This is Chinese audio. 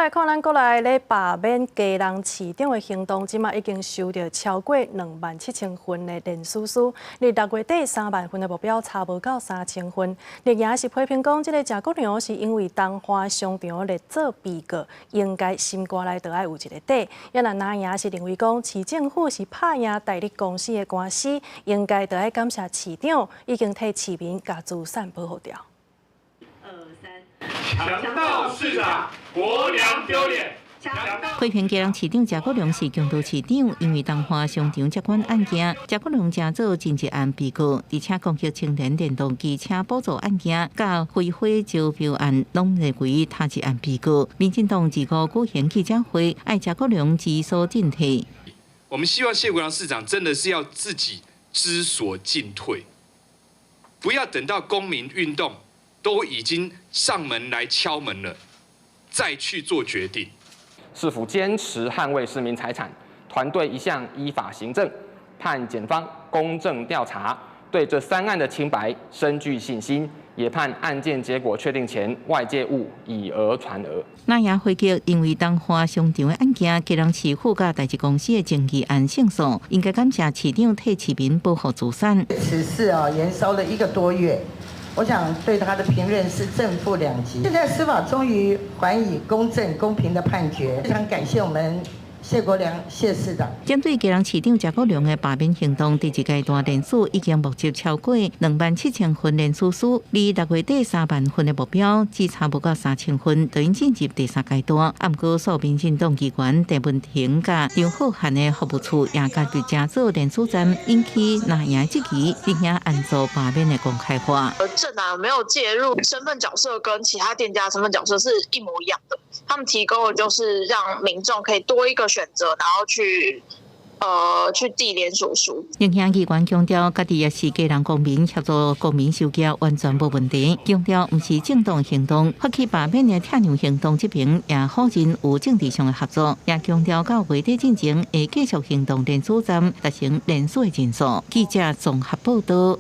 来看咱国内咧罢免家人市长的行动，即马已经收到超过27000份的联署书，离6月底3万份的目标差无到3000份。立言是批评讲，这个贾国良是因为东华商场咧做被告，应该心肝内就爱有一个底。也那拿赢是认为讲，市政府是拍赢代理公司的官司，应该就爱感谢市长已经替市民甲资产保护掉。 强盗市长国良丢脸。批评家人市长贾国良是强盗市长，因为东华商场接管案件，贾国良正做真一案被告，而且攻击青年电动机车补助案件、甲非法招标案，拢列为他一案被告。民进党25举行记者会，爱贾国良知所进退。我们希望谢国良市长真的是要自己知所进退，不要等到公民运动都已经上门来敲门了，再去做决定。市府坚持捍卫市民财产，团队一向依法行政，盼检方公正调查，对这3案的清白深具信心，也盼案件结果确定前，外界勿以讹传讹。那也回击，因为东华商场的案件，基隆市府甲代志公司的争议案胜诉，应该感谢市长替市民保护资产。此事延烧了1个多月。 我想对他的评论是正负2极。现在司法终于还以公正公平的判决，非常感谢我们谢国良谢市长。针对家人市长贾国良的罢免行动，第一阶段联署已经募集超过27000份联署书，离6月底3万份的目标只差不到3000份，就已进入第3阶段。不过，受民进党议员郑文婷甲张浩涵的服务处也加入加做联署站，引起那赢质疑，进行按照罢免的公开化。正啊没有介入，身份角色跟其他店家身份角色是一模一样的。他们提供的就是让民众可以多一个选择，然后去递联署书。影响议员强调，家己也是家人公民协助公民收缴完全无问题。强调不是正当行动，发起罢免的跳梁行动这边也否认有政治上的合作，也强调到月底进前会继续行动联署站达成联署的人数。记者综合报道。